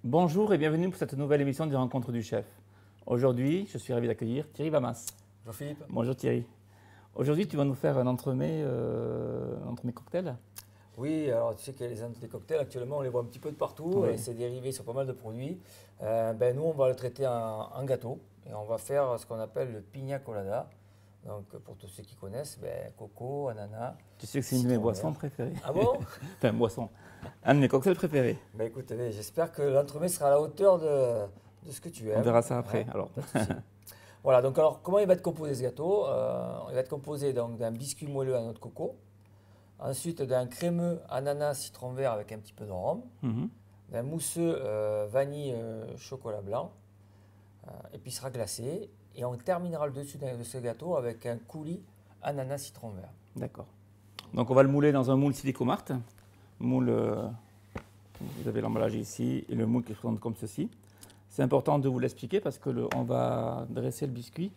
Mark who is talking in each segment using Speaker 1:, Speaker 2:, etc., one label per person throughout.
Speaker 1: Bonjour et bienvenue pour cette nouvelle émission des Rencontres du Chef. Aujourd'hui, je suis ravi d'accueillir Thierry Vamas.
Speaker 2: Bonjour Philippe.
Speaker 1: Bonjour Thierry. Aujourd'hui, tu vas nous faire un entremets cocktail.
Speaker 2: Oui, alors tu sais que les cocktails, actuellement, on les voit un petit peu de partout,
Speaker 1: Oui.
Speaker 2: et c'est dérivé sur pas mal de produits. Nous, on va le traiter en gâteau, et on va faire ce qu'on appelle le pina colada. Donc, pour tous ceux qui connaissent, coco, ananas.
Speaker 1: Tu sais que c'est une de mes boissons préférées.
Speaker 2: Ah bon?
Speaker 1: Enfin, boisson. Un de mes cocktails préférés.
Speaker 2: Écoute, allez, j'espère que l'entremets sera à la hauteur de ce que tu aimes.
Speaker 1: On verra ça après.
Speaker 2: Ouais,
Speaker 1: Alors.
Speaker 2: pas de souci. Voilà, donc alors, comment il va être composé ce gâteau? Il va être composé d'un biscuit moelleux à noix de coco, ensuite d'un crémeux ananas citron vert avec un petit peu de rhum, d'un mousseux vanille chocolat blanc, et puis il sera glacé. Et on terminera le dessus de ce gâteau avec un coulis ananas citron vert.
Speaker 1: D'accord. Donc on va le mouler dans un moule Silicomart. Moule, vous avez l'emballage ici et le moule qui se présente comme ceci. C'est important de vous l'expliquer parce qu'on va dresser le biscuit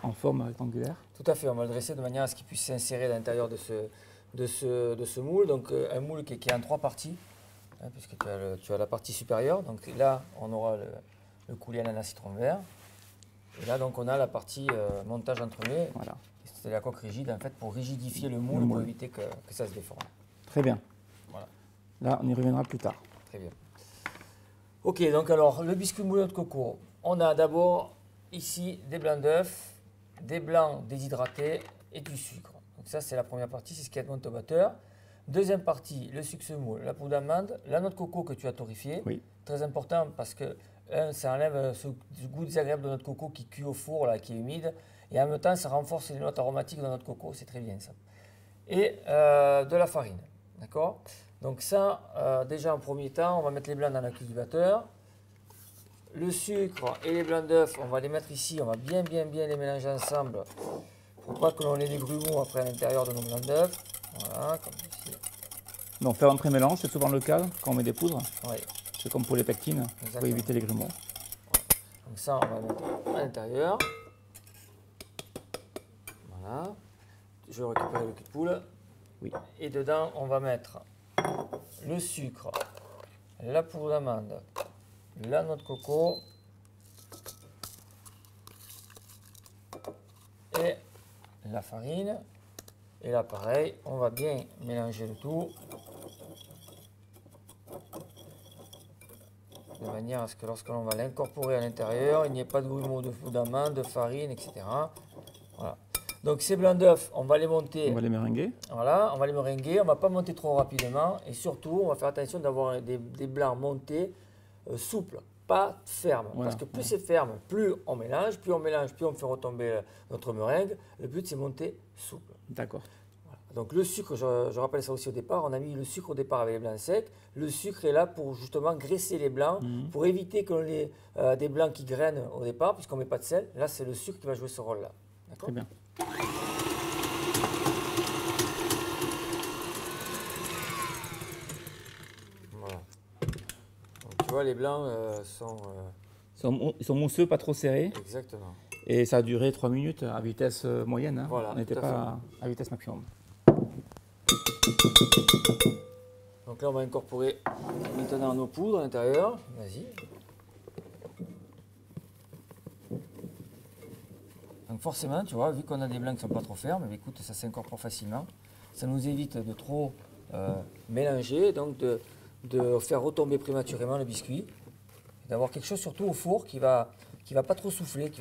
Speaker 1: en forme rectangulaire.
Speaker 2: Tout à fait, on va le dresser de manière à ce qu'il puisse s'insérer à l'intérieur de ce moule. Donc un moule qui est en 3 parties, puisque tu as la partie supérieure. Donc là, on aura le coulis ananas citron vert. Et là, donc, on a la partie montage entremets.
Speaker 1: Voilà.
Speaker 2: C'est la coque rigide, en fait, pour rigidifier le moule, pour éviter que ça se déforme.
Speaker 1: Très bien.
Speaker 2: Voilà.
Speaker 1: Là, on y reviendra plus tard.
Speaker 2: Très bien. Ok, donc alors, le biscuit moelleux de coco. On a d'abord ici des blancs d'œufs, des blancs déshydratés et du sucre. Donc ça, c'est la première partie, c'est ce qui est monté au batteur. Deuxième partie, le sucre semoule, la poudre d'amande, la noix de coco que tu as torréfiée.
Speaker 1: Oui.
Speaker 2: Très important parce que ça enlève ce goût désagréable de notre coco qui cuit au four, là, qui est humide. Et en même temps, ça renforce les notes aromatiques de notre coco. C'est très bien ça. Et de la farine. D'accord? Donc ça, déjà en premier temps, on va mettre les blancs dans la cuve du batteur. Le sucre et les blancs d'œufs, on va les mettre ici. On va bien les mélanger ensemble pour pas que l'on ait des grumeaux après à l'intérieur de nos blancs d'œufs. Voilà, comme ici.
Speaker 1: Donc faire un pré-mélange, c'est souvent le cas quand on met des poudres.
Speaker 2: Oui.
Speaker 1: C'est comme pour les pectines, pour éviter les grumeaux.
Speaker 2: Donc ça, on va mettre à l'intérieur. Voilà. Je vais récupérer le cul de poule.
Speaker 1: Oui.
Speaker 2: Et dedans, on va mettre le sucre, la poudre d'amande, la noix de coco et la farine. Et là, pareil, on va bien mélanger le tout de manière à ce que lorsque l'on va l'incorporer à l'intérieur, il n'y ait pas de grumeaux de poudre d'amande, de farine, etc. Voilà. Donc ces blancs d'œufs, on va les monter.
Speaker 1: On va les meringuer.
Speaker 2: Voilà, on va les meringuer. On ne va pas monter trop rapidement. Et surtout, on va faire attention d'avoir des blancs montés souples, pas fermes.
Speaker 1: Voilà.
Speaker 2: Parce que plus c'est ferme, plus on mélange, plus on fait retomber notre meringue. Le but, c'est monter souple.
Speaker 1: D'accord.
Speaker 2: Voilà. Donc le sucre, je rappelle ça aussi au départ, on a mis le sucre au départ avec les blancs secs. Le sucre est là pour justement graisser les blancs, pour éviter qu'on ait des blancs qui grainent au départ, puisqu'on ne met pas de sel. Là, c'est le sucre qui va jouer ce rôle-là.
Speaker 1: Très bien.
Speaker 2: Voilà. Donc, tu vois, les blancs sont...
Speaker 1: Ils sont mousseux, pas trop serrés.
Speaker 2: Exactement.
Speaker 1: Et ça a duré 3 minutes à vitesse moyenne. Hein.
Speaker 2: Voilà,
Speaker 1: on n'était
Speaker 2: tout à
Speaker 1: pas à vitesse maximum.
Speaker 2: Donc là, on va incorporer maintenant nos poudres à l'intérieur. Vas-y. Donc forcément, tu vois, vu qu'on a des blancs qui ne sont pas trop fermes, écoute, ça s'incorpore facilement. Ça nous évite de trop mélanger, donc de faire retomber prématurément le biscuit. D'avoir quelque chose surtout au four qui va pas trop souffler, qui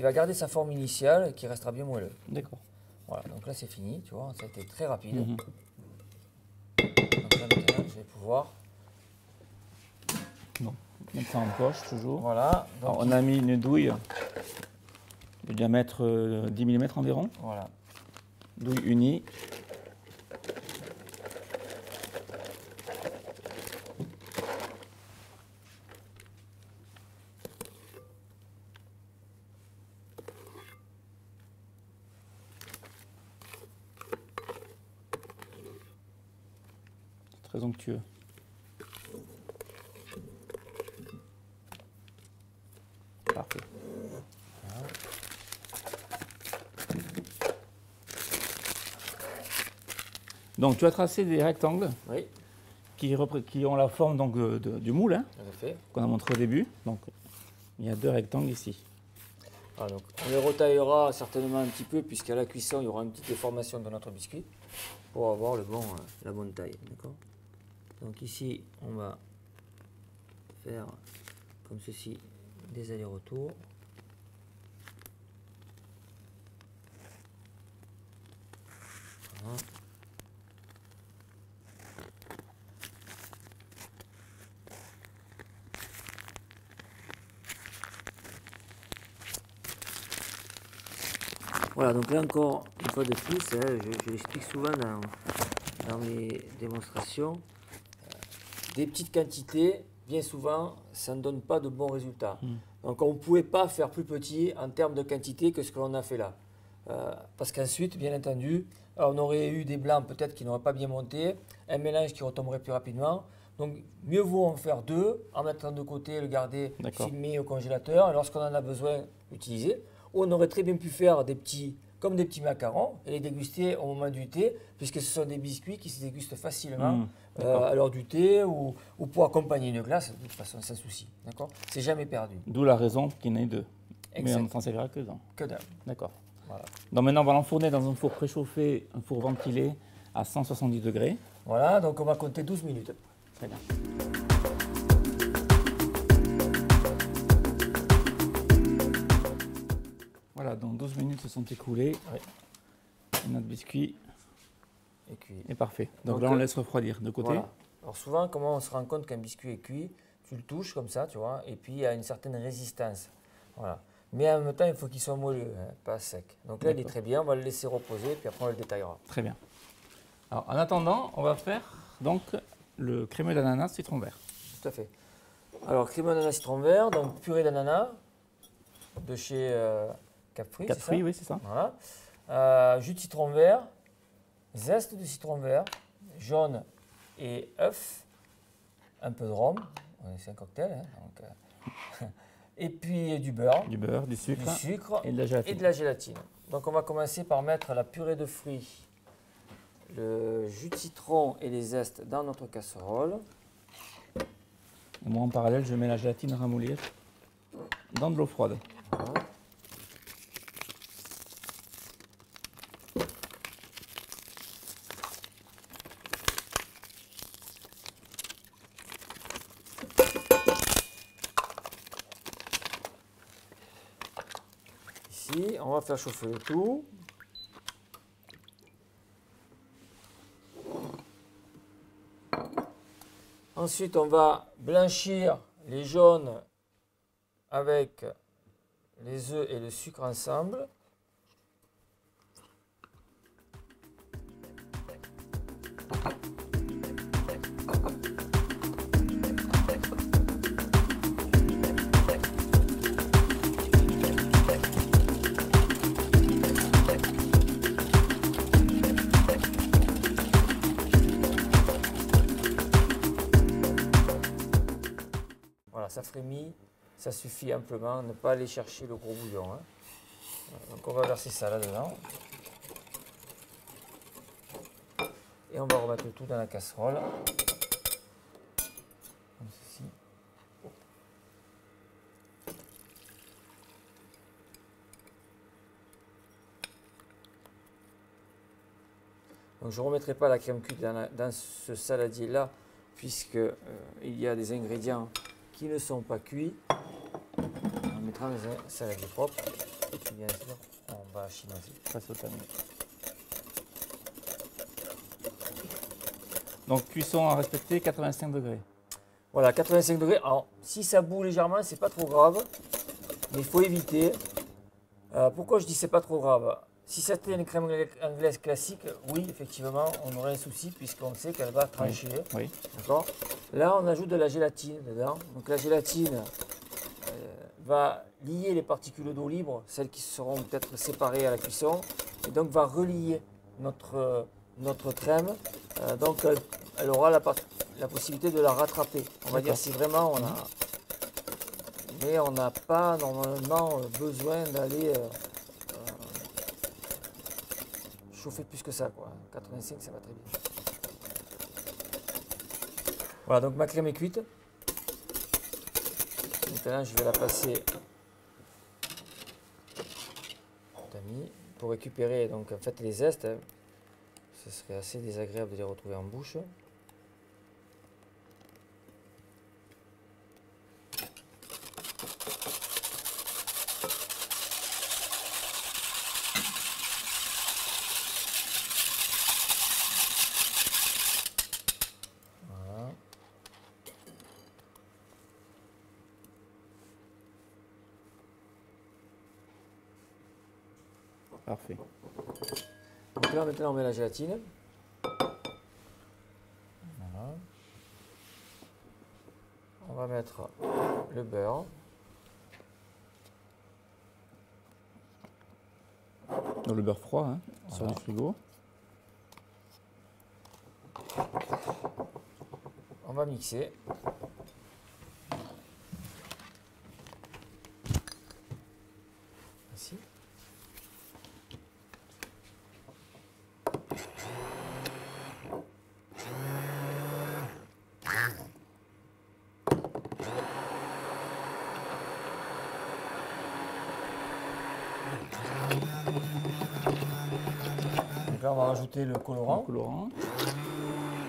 Speaker 2: va garder sa forme initiale et qui restera bien moelleux.
Speaker 1: D'accord.
Speaker 2: Voilà, donc là c'est fini, tu vois, ça a été très rapide.
Speaker 1: Mhm.
Speaker 2: Donc là maintenant, je vais pouvoir...
Speaker 1: Non. Mettre ça en poche toujours.
Speaker 2: Voilà. Donc,
Speaker 1: Alors, on a mis une douille de diamètre 10 mm environ.
Speaker 2: voilà.
Speaker 1: Douille unie. Très onctueux. Parfait. Donc tu as tracé des rectangles
Speaker 2: Oui,
Speaker 1: qui ont la forme donc, du moule hein,
Speaker 2: en effet.
Speaker 1: qu'on a montré au début. Donc il y a 2 rectangles ici.
Speaker 2: Ah, donc, on les retaillera certainement un petit peu, puisqu'à la cuisson, il y aura une petite déformation de notre biscuit pour avoir la bonne taille. D'accord. Donc ici, on va faire comme ceci des allers-retours. Voilà. Voilà, donc là encore, une fois de plus, hein, je l'explique souvent dans mes démonstrations, des petites quantités, bien souvent, ça ne donne pas de bons résultats. Donc on ne pouvait pas faire plus petit en termes de quantité que ce que l'on a fait là. Parce qu'ensuite, bien entendu, on aurait eu des blancs peut-être qui n'auraient pas bien monté, un mélange qui retomberait plus rapidement. Donc mieux vaut en faire 2, en mettre un de côté, le garder filmé au congélateur, et lorsqu'on en a besoin, l'utiliser. On aurait très bien pu faire comme des petits macarons et les déguster au moment du thé, puisque ce sont des biscuits qui se dégustent facilement à l'heure du thé ou pour accompagner une glace, de toute façon, sans souci. D'accord. C'est jamais perdu.
Speaker 1: D'où la raison qu'il y en ait 2. Mais on ne s'en servira que d'un.
Speaker 2: Que d'un.
Speaker 1: D'accord.
Speaker 2: Voilà.
Speaker 1: Donc maintenant, on va l'enfourner dans un four préchauffé, un four ventilé à 170 degrés.
Speaker 2: Voilà, donc on va compter 12 minutes.
Speaker 1: Très bien. Voilà, donc 12 minutes se sont écoulées.
Speaker 2: Oui.
Speaker 1: Et notre biscuit
Speaker 2: Et cuit.
Speaker 1: est parfait. Donc là, on laisse refroidir de côté.
Speaker 2: Voilà. Alors souvent, comment on se rend compte qu'un biscuit est cuit? Tu le touches comme ça, tu vois, et puis il y a une certaine résistance. Voilà. Mais en même temps, il faut qu'il soit moelleux, hein, pas sec. Donc là, il est très bien, on va le laisser reposer, puis après on le détaillera.
Speaker 1: Très bien. Alors en attendant, on va faire donc le crémeux d'ananas citron vert.
Speaker 2: Tout à fait. Alors, crémeux d'ananas citron vert, donc purée d'ananas de chez Capri.
Speaker 1: Capri, oui, c'est ça.
Speaker 2: Voilà. Jus de citron vert, zeste de citron vert, jaune et œuf, un peu de rhum, c'est un cocktail. Hein, donc, et puis du beurre,
Speaker 1: Du sucre
Speaker 2: et
Speaker 1: et
Speaker 2: de la gélatine. Donc on va commencer par mettre la purée de fruits, le jus de citron et les zestes dans notre casserole.
Speaker 1: Et moi, en parallèle, je mets la gélatine à ramollir dans de l'eau froide.
Speaker 2: Voilà. Ici, on va faire chauffer le tout. Ensuite, on va blanchir les jaunes avec les œufs et le sucre ensemble. Voilà, ça frémit, ça suffit amplement, ne pas aller chercher le gros bouillon. Hein. Donc on va verser ça là-dedans. Et on va remettre le tout dans la casserole. Comme ceci. Donc je ne remettrai pas la crème cuite dans ce saladier là, puisque il y a des ingrédients qui ne sont pas cuits. On mettra dans un saladier propre. Et puis bien sûr, on va chinoiser.
Speaker 1: Face au tamis. Donc cuisson à respecter 85 degrés.
Speaker 2: Voilà, 85 degrés. Alors, si ça bout légèrement, c'est pas trop grave, mais il faut éviter. Pourquoi je dis c'est pas trop grave? Si c'était une crème anglaise classique, oui, effectivement, on aurait un souci puisqu'on sait qu'elle va trancher.
Speaker 1: Oui.
Speaker 2: D'accord. Là, on ajoute de la gélatine dedans. Donc la gélatine va lier les particules d'eau libre, celles qui seront peut-être séparées à la cuisson, et donc va relier notre crème. Donc elle aura la possibilité de la rattraper. On va dire si vraiment on a... Mais on n'a pas normalement besoin d'aller chauffer plus que ça, quoi. 85, ça va très bien. Voilà, donc ma crème est cuite. Maintenant, je vais la passer au tamis pour récupérer donc, en fait, les zestes. Hein. Ce serait assez désagréable de les retrouver en bouche. Voilà.
Speaker 1: Parfait.
Speaker 2: Donc là, maintenant, on met la gélatine. Voilà. On va mettre le beurre.
Speaker 1: Dans le beurre froid, hein, sur
Speaker 2: Voilà.
Speaker 1: du frigo.
Speaker 2: On va mixer. Ainsi. Donc là, on va rajouter le colorant.
Speaker 1: Colorant.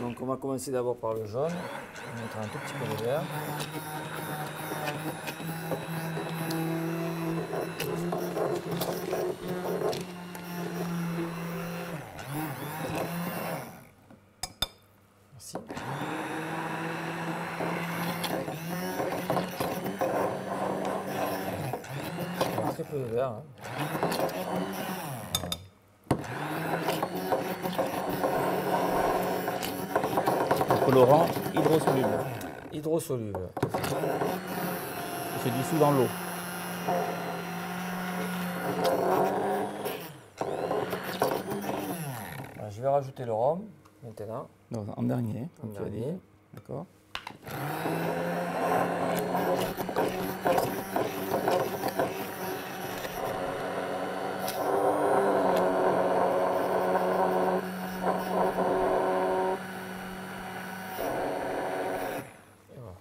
Speaker 2: Donc on va commencer d'abord par le jaune. On va mettre un tout petit peu de vert. Merci. Très peu de vert. Hein.
Speaker 1: Colorant hydrosoluble.
Speaker 2: Hydrosoluble.
Speaker 1: Il se dissout dans l'eau.
Speaker 2: Voilà, je vais rajouter le rhum maintenant.
Speaker 1: Non, en dernier.
Speaker 2: En
Speaker 1: comme tu as dit.
Speaker 2: dernier.
Speaker 1: D'accord.
Speaker 2: Et voilà.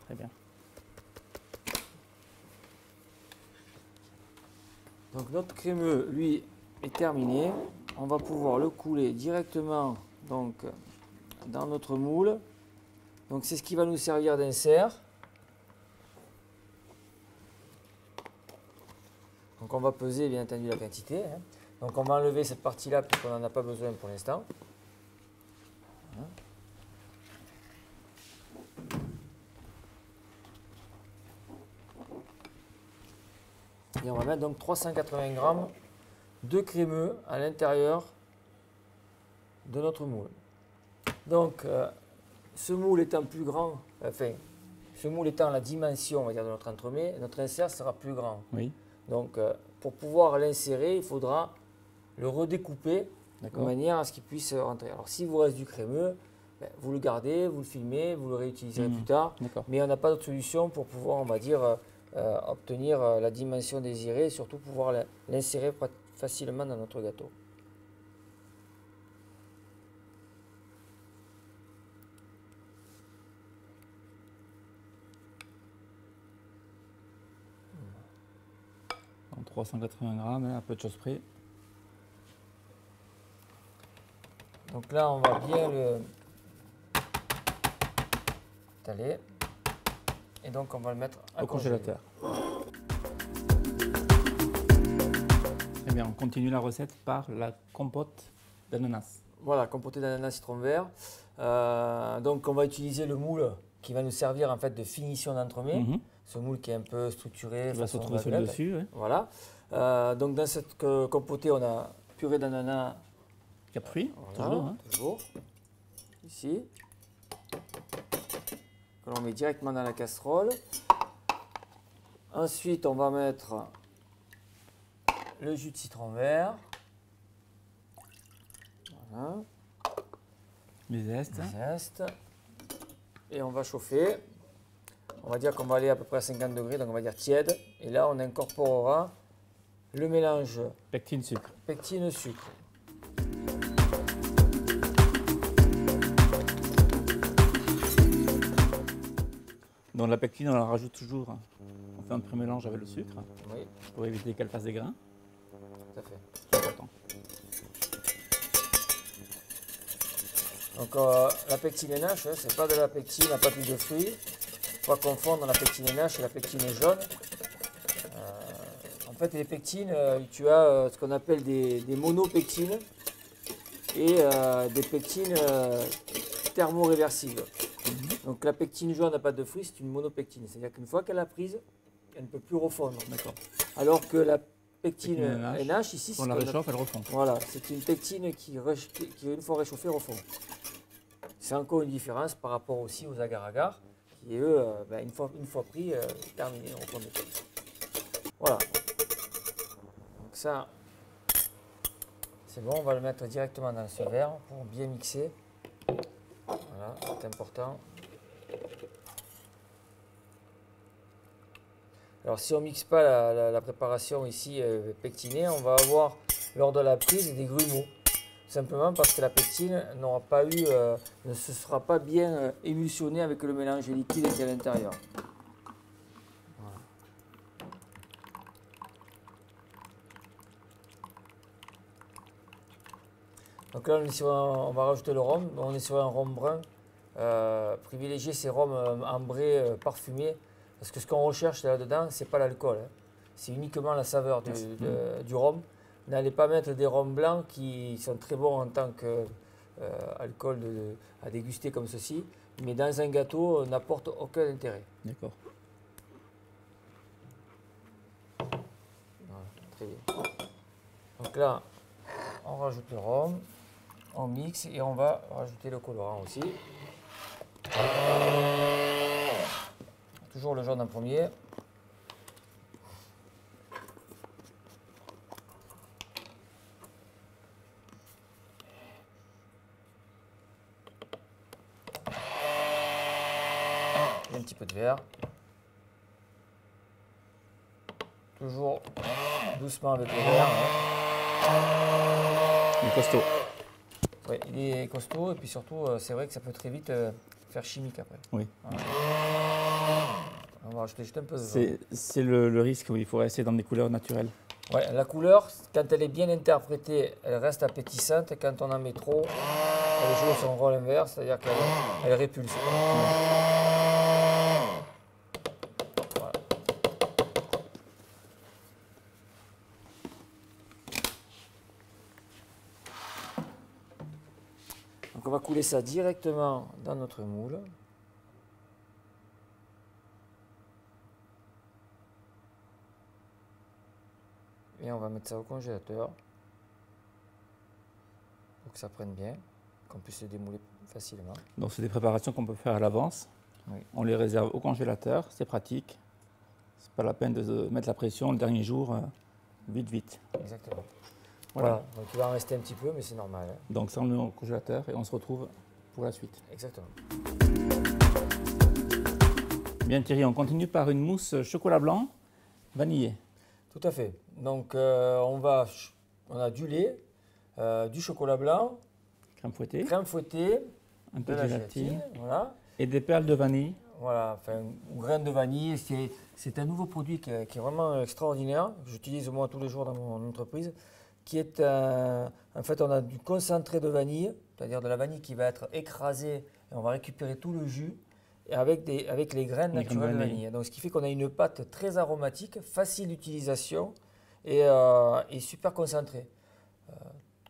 Speaker 1: Très bien.
Speaker 2: Donc notre crémeux, lui, est terminé. On va pouvoir le couler directement donc, dans notre moule. Donc c'est ce qui va nous servir d'insert. Donc on va peser bien entendu la quantité. Hein. Donc on va enlever cette partie-là parce qu'on n'en a pas besoin pour l'instant. Voilà. Et on va mettre donc 380 g de crémeux à l'intérieur de notre moule. Donc ce moule étant plus grand, enfin ce moule étant la dimension on va dire, de notre entremets, notre insert sera plus grand.
Speaker 1: Oui.
Speaker 2: Donc pour pouvoir l'insérer, il faudra le redécouper de manière à ce qu'il puisse rentrer. Alors s'il vous reste du crémeux, ben, vous le gardez, vous le filmez, vous le réutiliserez plus tard. Mais on n'a pas d'autre solution pour pouvoir, on va dire, obtenir la dimension désirée et surtout pouvoir l'insérer facilement dans notre gâteau.
Speaker 1: En 380 grammes, hein, à peu de choses près.
Speaker 2: Donc là, on va bien le étaler. Et donc, on va le mettre
Speaker 1: au congélateur. Très bien, on continue la recette par la compote d'ananas.
Speaker 2: Voilà, compotée d'ananas citron vert. Donc, on va utiliser le moule qui va nous servir en fait de finition d'entremets. Ce moule qui est un peu structuré.
Speaker 1: Il va se retrouver sur le dessus. Ouais.
Speaker 2: Voilà. Donc, dans cette compotée, on a purée d'ananas.
Speaker 1: Cap fruit,
Speaker 2: voilà,
Speaker 1: toujours. Hein.
Speaker 2: Toujours. Ici. Que l'on met directement dans la casserole. Ensuite, on va mettre le jus de citron vert. Voilà.
Speaker 1: Les zestes.
Speaker 2: Les zestes. Et on va chauffer. On va dire qu'on va aller à peu près à 50 degrés, donc on va dire tiède. Et là, on incorporera le mélange
Speaker 1: pectine-sucre.
Speaker 2: Pectine-sucre.
Speaker 1: Dans la pectine, on la rajoute toujours. On fait un pré-mélange avec le sucre
Speaker 2: Oui,
Speaker 1: pour éviter qu'elle fasse des grains.
Speaker 2: tout à fait.
Speaker 1: C'est important.
Speaker 2: Donc la pectine NH, hein, c'est pas de la pectine à pâte de fruits. Il ne faut pas confondre la pectine NH et la pectine jaune. En fait, les pectines, tu as ce qu'on appelle des monopectines et des pectines thermoréversibles. Donc la pectine jaune à pâte de fruits, c'est une monopectine. C'est-à-dire qu'une fois qu'elle l'a prise, elle ne peut plus refondre.
Speaker 1: D'accord.
Speaker 2: Alors que la pectine
Speaker 1: Pectine
Speaker 2: NH, ici,
Speaker 1: On la réchauffe, elle refond.
Speaker 2: voilà, c'est une pectine qui, une fois réchauffée, refond. C'est encore une différence par rapport aussi aux agar-agar, qui eux, une fois pris, terminé, on refond des pectines. Voilà. Donc ça, c'est bon, on va le mettre directement dans ce verre pour bien mixer. Voilà, c'est important. Alors si on ne mixe pas la préparation ici pectinée, on va avoir lors de la prise des grumeaux. Simplement parce que la pectine n'aura pas eu, ne se sera pas bien émulsionnée avec le mélange liquide qui est à l'intérieur. Voilà. Donc là on va rajouter le rhum. On est sur un rhum brun. Privilégier ces rhums ambrés parfumés. Parce que ce qu'on recherche là-dedans, c'est pas l'alcool. Hein. C'est uniquement la saveur du rhum. N'allez pas mettre des rhums blancs qui sont très bons en tant qu'alcool à déguster comme ceci. Mais dans un gâteau, n'apportent aucun intérêt.
Speaker 1: D'accord.
Speaker 2: Voilà, très bien. Donc là, on rajoute le rhum. On mixe et on va rajouter le colorant aussi. Toujours le jaune en premier. Et un petit peu de vert. Toujours doucement avec le vert.
Speaker 1: Il est costaud.
Speaker 2: Oui, il est costaud et puis surtout, c'est vrai que ça peut très vite faire chimique après.
Speaker 1: Oui.
Speaker 2: Voilà. On va rajouter juste un peu de jaune.
Speaker 1: C'est le risque, oui. Il faut rester dans des couleurs naturelles.
Speaker 2: Ouais, la couleur, quand elle est bien interprétée, elle reste appétissante. Quand on en met trop, elle joue son rôle inverse, c'est-à-dire qu'elle répulse. Voilà. Donc on va couler ça directement dans notre moule. Et on va mettre ça au congélateur pour que ça prenne bien, qu'on puisse le démouler facilement.
Speaker 1: Donc c'est des préparations qu'on peut faire à l'avance.
Speaker 2: Oui.
Speaker 1: On les réserve au congélateur, c'est pratique. C'est pas la peine de mettre la pression le dernier jour, vite.
Speaker 2: Exactement.
Speaker 1: Voilà.
Speaker 2: Donc il va en rester un petit peu, mais c'est normal. Hein.
Speaker 1: Donc ça on le met au congélateur et on se retrouve pour la suite.
Speaker 2: Exactement.
Speaker 1: Bien Thierry, on continue par une mousse chocolat blanc vanillé.
Speaker 2: Tout à fait. Donc on a du lait, du chocolat blanc, crème fouettée,
Speaker 1: un peu
Speaker 2: de
Speaker 1: de
Speaker 2: la
Speaker 1: gélatine
Speaker 2: voilà.
Speaker 1: et des perles de vanille.
Speaker 2: Voilà, enfin, ou graines de vanille. C'est un nouveau produit qui est vraiment extraordinaire. J'utilise moi tous les jours dans mon entreprise. Qui est en fait, on a du concentré de vanille, c'est-à-dire de la vanille qui va être écrasée et on va récupérer tout le jus et avec les graines naturelles de vanille. Donc, ce qui fait qu'on a une pâte très aromatique, facile d'utilisation et super concentrée.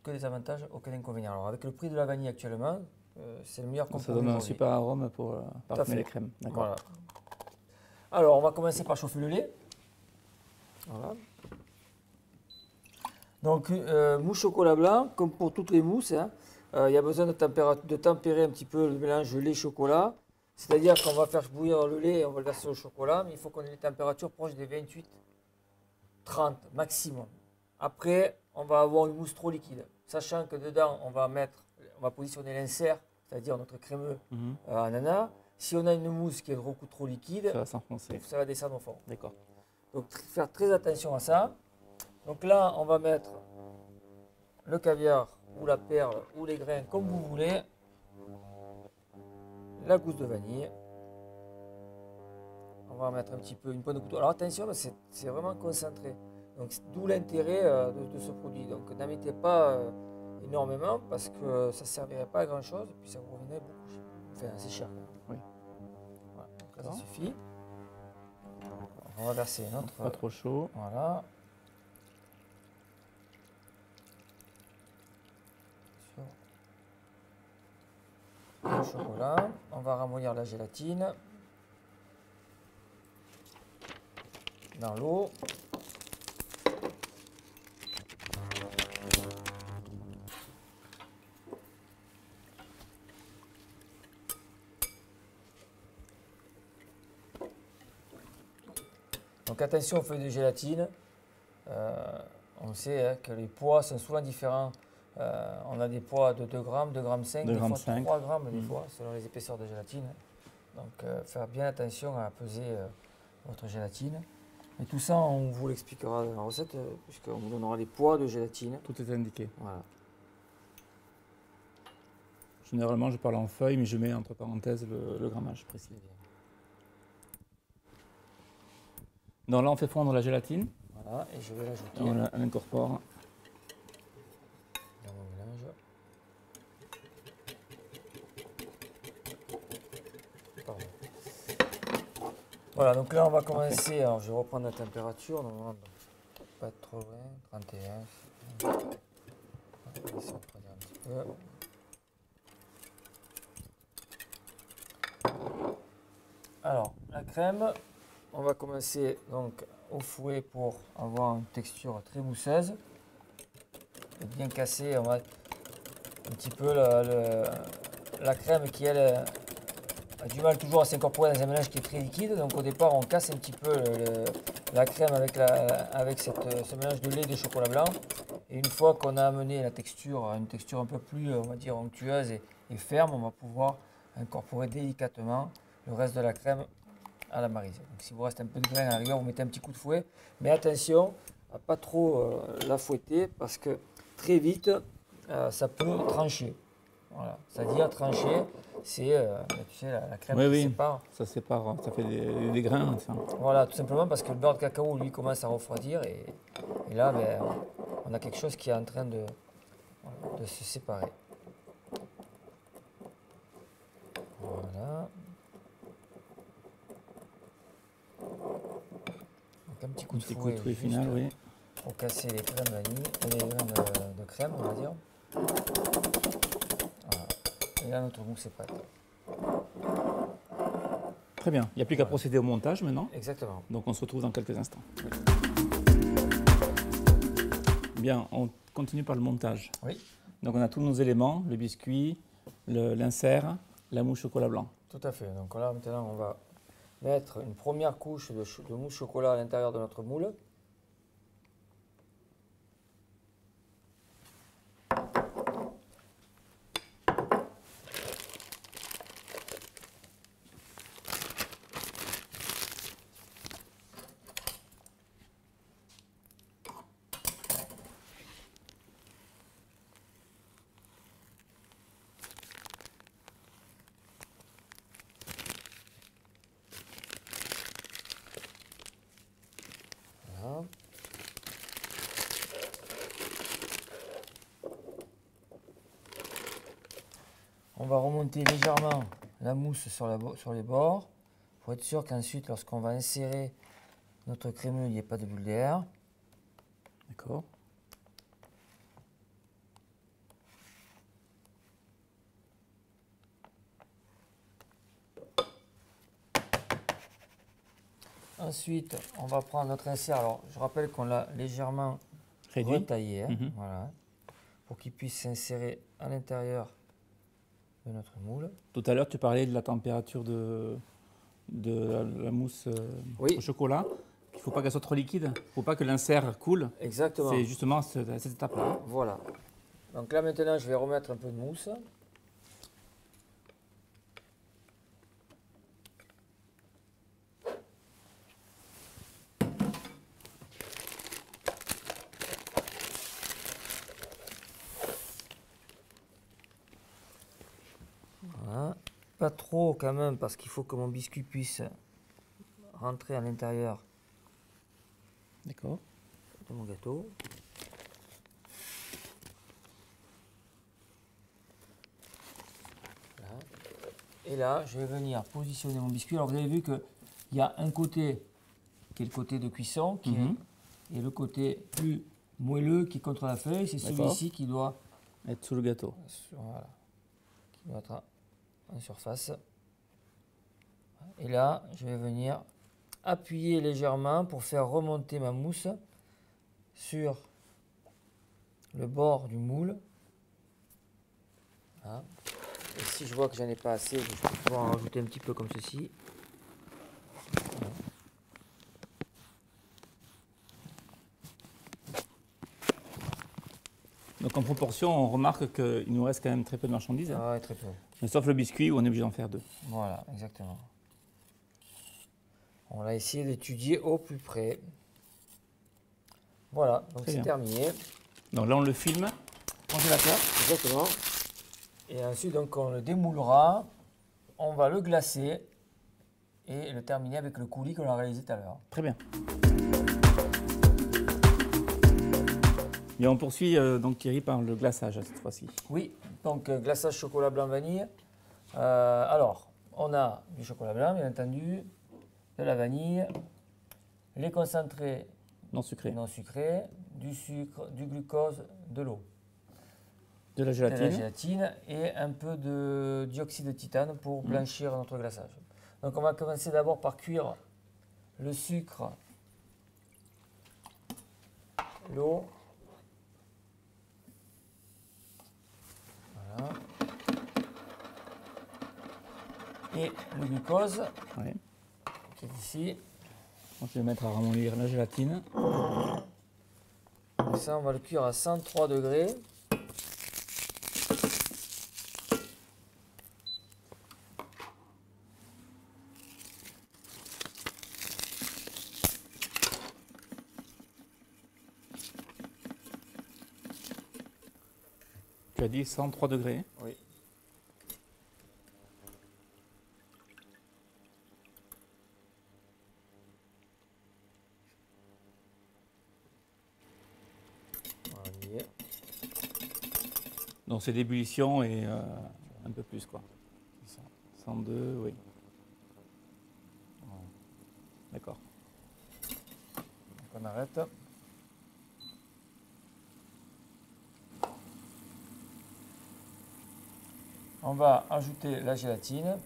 Speaker 2: Que des avantages, aucun inconvénient. Alors, avec le prix de la vanille actuellement, c'est le meilleur compromis.
Speaker 1: Ça donne un super arôme pour parfumer les crèmes.
Speaker 2: Voilà. Alors, on va commencer par chauffer le lait. Voilà. Donc, mousse chocolat blanc, comme pour toutes les mousses, hein, il y a besoin de tempérer un petit peu le mélange lait-chocolat. C'est-à-dire qu'on va faire bouillir le lait et on va le verser au chocolat, mais il faut qu'on ait des températures proches des 28-30 maximum. Après, on va avoir une mousse trop liquide, sachant que dedans, on va positionner l'insert, c'est-à-dire notre crémeux ananas. Si on a une mousse qui est beaucoup trop liquide,
Speaker 1: ça va s'enfoncer.
Speaker 2: Ça va descendre au fond.
Speaker 1: D'accord.
Speaker 2: Donc, faire très attention à ça. Donc là, on va mettre le caviar ou la perle ou les grains comme vous voulez. La gousse de vanille. va mettre un petit peu une pointe de couteau. Alors attention, c'est vraiment concentré. Donc d'où l'intérêt de ce produit. Donc n'en mettez pas énormément parce que ça ne servirait pas à grand chose et puis ça vous revenait beaucoup cher. Enfin, c'est cher.
Speaker 1: Oui.
Speaker 2: Voilà, donc là, ça suffit. On va verser notre.
Speaker 1: Pas trop chaud.
Speaker 2: Voilà. Sur le chocolat. On va ramollir la gélatine dans l'eau. Donc attention aux feuilles de gélatine. On sait hein, que les poids sont souvent différents. On a des poids de 2 grammes, 2 grammes 5,
Speaker 1: 2
Speaker 2: des
Speaker 1: grammes
Speaker 2: fois
Speaker 1: 5.
Speaker 2: 3 grammes des fois, selon les épaisseurs de gélatine. Donc faire bien attention à peser votre gélatine. Et tout ça, on vous l'expliquera dans la recette, puisqu'on vous donnera les poids de gélatine.
Speaker 1: Tout est indiqué.
Speaker 2: Voilà.
Speaker 1: Généralement, je parle en feuilles, mais je mets entre parenthèses le grammage précis. Donc là, on fait fondre la gélatine.
Speaker 2: Voilà, et je vais l'ajouter
Speaker 1: On l'incorpore.
Speaker 2: dans mon mélange. Pardon. Voilà, donc là, on va commencer. Alors, je vais reprendre la température. Normalement, pas être trop loin. 31. On va laisser refroidir un petit peu. Alors, la crème, on va commencer donc au fouet pour avoir une texture très mousseuse. Et bien casser, on va un petit peu la crème qui elle a du mal toujours à s'incorporer dans un mélange qui est très liquide. Donc au départ, on casse un petit peu la crème avec ce mélange de lait et de chocolat blanc. Et une fois qu'on a amené la texture à une texture un peu plus, on va dire, onctueuse et ferme, on va pouvoir incorporer délicatement le reste de la crème à la marise. Donc si vous reste un peu de grain à la rigueur, vous mettez un petit coup de fouet. Mais attention à pas trop la fouetter parce que très vite, ça peut trancher. Voilà. C'est-à-dire trancher, c'est tu sais, la crème qui sépare.
Speaker 1: Ça sépare, ça fait des grains. Ça.
Speaker 2: Voilà, tout simplement parce que le beurre de cacao, lui, commence à refroidir et là, ben, on a quelque chose qui est en train de se séparer. Voilà. Donc un petit coup de fouet
Speaker 1: final, oui.
Speaker 2: Pour casser les grains de vanille, les grains de crème, on va dire. Voilà. Et là, notre mousse est prête.
Speaker 1: Très bien. Il n'y a plus qu'à procéder au montage maintenant.
Speaker 2: Exactement.
Speaker 1: Donc on se retrouve dans quelques instants. Bien, on continue par le montage.
Speaker 2: Oui.
Speaker 1: Donc on a tous nos éléments, le biscuit, l'insert, la mousse chocolat blanc.
Speaker 2: Tout à fait. Donc là, maintenant, on va mettre une première couche de mousse chocolat à l'intérieur de notre moule. Voilà. On va remonter légèrement la mousse sur les bords pour être sûr qu'ensuite, lorsqu'on va insérer notre crémeux, il n'y ait pas de bulle d'air.
Speaker 1: D'accord.
Speaker 2: Ensuite, on va prendre notre insert. Alors, je rappelle qu'on l'a légèrement retaillé, hein, voilà, pour qu'il puisse s'insérer à l'intérieur de notre moule.
Speaker 1: Tout à l'heure, tu parlais de la température de la mousse au chocolat. Il ne faut pas qu'elle soit trop liquide. Il ne faut pas que l'insert coule.
Speaker 2: Exactement.
Speaker 1: C'est justement cette étape-là.
Speaker 2: Voilà. Donc là, maintenant, je vais remettre un peu de mousse. Voilà. Pas trop quand même, parce qu'il faut que mon biscuit puisse rentrer à l'intérieur
Speaker 1: D'accord.
Speaker 2: de mon gâteau. Voilà. Et là, je vais venir positionner mon biscuit. Alors vous avez vu qu'il y a un côté qui est le côté de cuisson, et le côté plus moelleux qui est contre la feuille. C'est celui-ci qui doit
Speaker 1: être sous le gâteau.
Speaker 2: Voilà. Qui doit être en surface. Et là, je vais venir appuyer légèrement pour faire remonter ma mousse sur le bord du moule. Voilà. Et si je vois que j'en ai pas assez, je peux pouvoir en rajouter un petit peu comme ceci. Voilà.
Speaker 1: Donc en proportion, on remarque qu'il nous reste quand même très peu de marchandises.
Speaker 2: Ah ouais, très peu.
Speaker 1: Mais sauf le biscuit où on est obligé d'en faire 2.
Speaker 2: Voilà, exactement. On va essayer d'étudier au plus près. Voilà, donc c'est terminé.
Speaker 1: Donc là, on le filme.
Speaker 2: Congélateur. Exactement. Et ensuite, donc, on le démoulera. On va le glacer et le terminer avec le coulis qu'on a réalisé tout à l'heure.
Speaker 1: Très bien. Et on poursuit donc Thierry par le glaçage cette fois-ci.
Speaker 2: Oui, donc glaçage chocolat blanc vanille. Alors, on a du chocolat blanc, bien entendu, de la vanille, les concentrés
Speaker 1: non sucrés,
Speaker 2: du sucre, du glucose, de l'eau.
Speaker 1: De la
Speaker 2: gélatine et un peu de dioxyde de titane pour blanchir notre glaçage. Donc on va commencer d'abord par cuire le sucre, l'eau. Voilà. Et le glucose, qui est ici.
Speaker 1: Donc, je vais mettre à ramollir la gélatine.
Speaker 2: Et ça, on va le cuire à 103 degrés.
Speaker 1: Tu as dit 103 degrés.
Speaker 2: Oui.
Speaker 1: Donc c'est d'ébullition et un peu plus quoi. 102, oui. D'accord.
Speaker 2: Donc on arrête. On va ajouter la gélatine.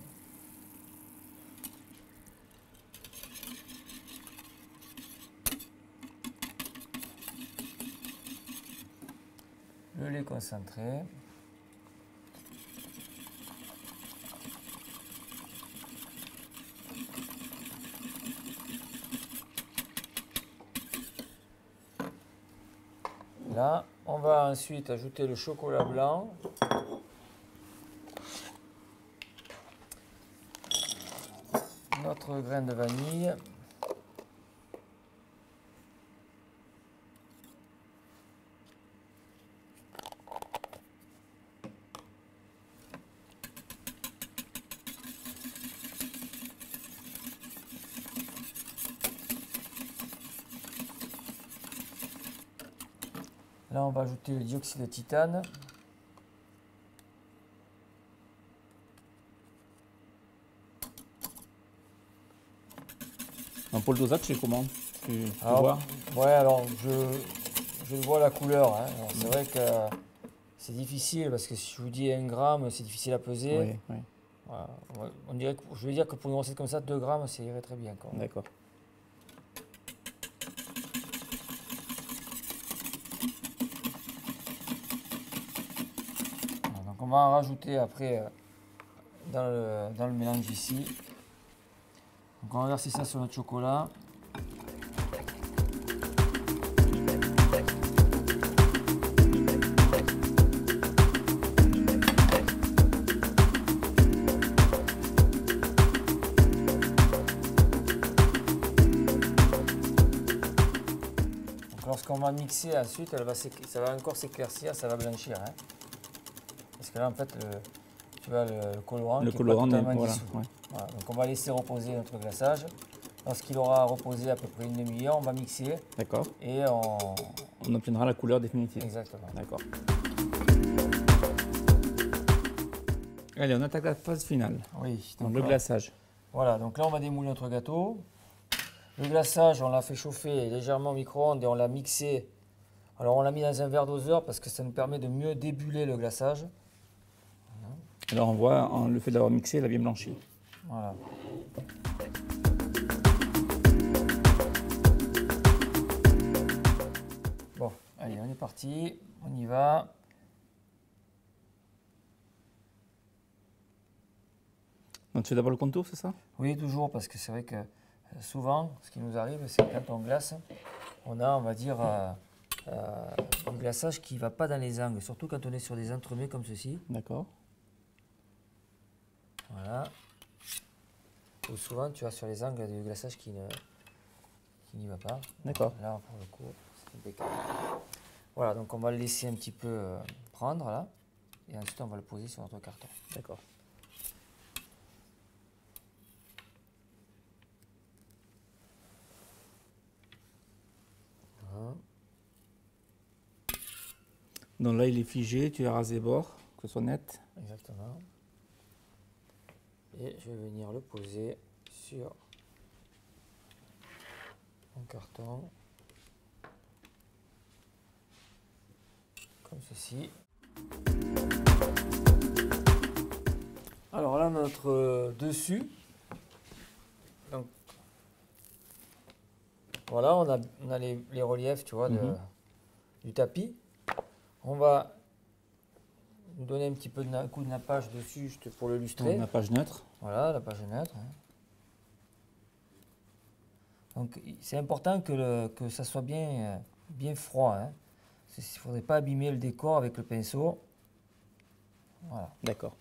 Speaker 2: Le lait concentré. Là, on va ensuite ajouter le chocolat blanc. Notre grain de vanille. Là, on va ajouter le dioxyde de titane.
Speaker 1: Pour le dosage, c'est comment? Tu
Speaker 2: vois? Ouais, alors je vois la couleur. Hein. C'est vrai que c'est difficile parce que si je vous dis 1 gramme, c'est difficile à peser.
Speaker 1: Oui, oui.
Speaker 2: Voilà. On dirait que, je veux dire que pour une recette comme ça, 2 grammes, ça irait très bien.
Speaker 1: D'accord.
Speaker 2: Donc on va en rajouter après dans le mélange ici. Donc on va verser ça sur notre chocolat. Lorsqu'on va mixer ensuite, ça va encore s'éclaircir, ça va blanchir. Hein. Parce que là, en fait, tu vois le colorant.
Speaker 1: Le colorant,
Speaker 2: est pas totalement
Speaker 1: voilà,
Speaker 2: dissous.
Speaker 1: ouais.
Speaker 2: Voilà. Donc on va laisser reposer notre glaçage. lorsqu'il aura reposé à peu près une demi-heure, on va mixer
Speaker 1: D'accord.
Speaker 2: et
Speaker 1: On obtiendra la couleur définitive.
Speaker 2: Exactement.
Speaker 1: D'accord. Allez, on attaque la phase finale.
Speaker 2: Oui.
Speaker 1: Donc, le glaçage.
Speaker 2: Voilà, donc là on va démouler notre gâteau. Le glaçage, on l'a fait chauffer légèrement au micro-ondes et on l'a mixé. Alors on l'a mis dans un verre doseur parce que ça nous permet de mieux débuler le glaçage.
Speaker 1: Alors on voit, le fait d'avoir mixé, il a bien blanchi.
Speaker 2: Voilà. Bon, allez, on est parti, on y va.
Speaker 1: Donc tu fais d'abord le contour, c'est ça?
Speaker 2: Oui, toujours, parce que c'est vrai que souvent, ce qui nous arrive, c'est que quand on glace, on a, on va dire, un glaçage qui ne va pas dans les angles, surtout quand on est sur des entremets comme ceci.
Speaker 1: D'accord.
Speaker 2: Voilà. Ou souvent, tu as sur les angles du glaçage qui n'y va pas.
Speaker 1: D'accord.
Speaker 2: Là, pour le coup, c'est impeccable. Voilà, donc on va le laisser un petit peu prendre, là. Et ensuite, on va le poser sur notre carton.
Speaker 1: D'accord.
Speaker 2: Voilà.
Speaker 1: Donc là, il est figé, tu as rasé les bords, que ce soit net.
Speaker 2: Exactement. Et je vais venir le poser sur mon carton. Comme ceci. Alors là, notre dessus. Donc, voilà, on a les reliefs, tu vois, du tapis. On va donner un petit peu de coup de nappage dessus juste pour le lustrer.
Speaker 1: Donc, la page neutre.
Speaker 2: Voilà, la page neutre. Donc c'est important que ça soit bien froid. Hein. Il ne faudrait pas abîmer le décor avec le pinceau. Voilà.
Speaker 1: D'accord.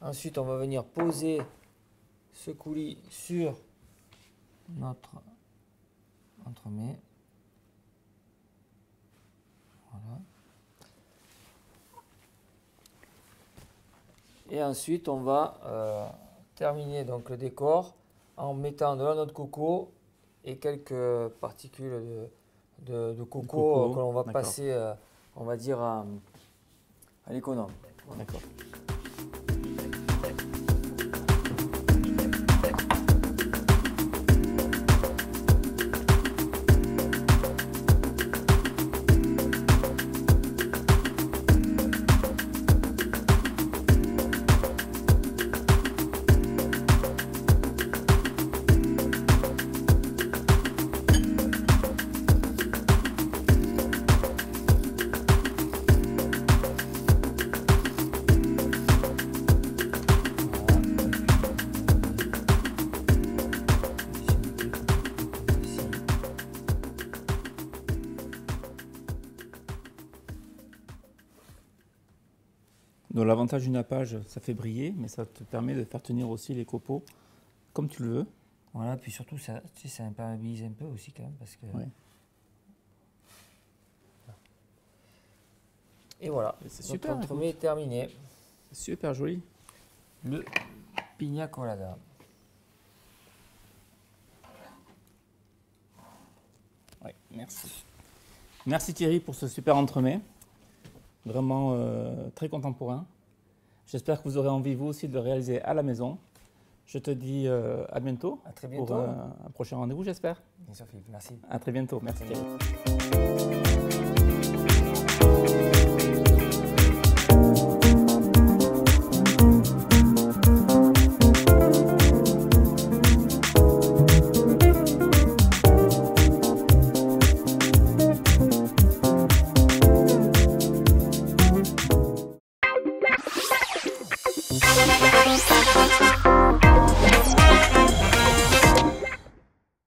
Speaker 2: Ensuite, on va venir poser ce coulis sur notre entremet. Voilà. Et ensuite, on va terminer donc le décor en mettant de la noix de coco et quelques particules de coco que l'on va passer, on va dire, à l'économe.
Speaker 1: D'accord. Donc l'avantage du nappage, ça fait briller, mais ça te permet de faire tenir aussi les copeaux comme tu le veux.
Speaker 2: Voilà, puis surtout, ça, tu sais, ça imperméabilise un peu aussi quand même. Parce que...
Speaker 1: Oui.
Speaker 2: Et voilà,
Speaker 1: c'est super.
Speaker 2: Notre entremet est terminé.
Speaker 1: Super joli.
Speaker 2: Le pina colada.
Speaker 1: Oui, merci. Merci Thierry pour ce super entremet. Vraiment très contemporain. J'espère que vous aurez envie, vous aussi, de le réaliser à la maison. Je te dis à bientôt.
Speaker 2: À très bientôt.
Speaker 1: Pour un prochain rendez-vous, j'espère.
Speaker 2: Bien sûr, Philippe, merci.
Speaker 1: À très bientôt. Merci Thierry.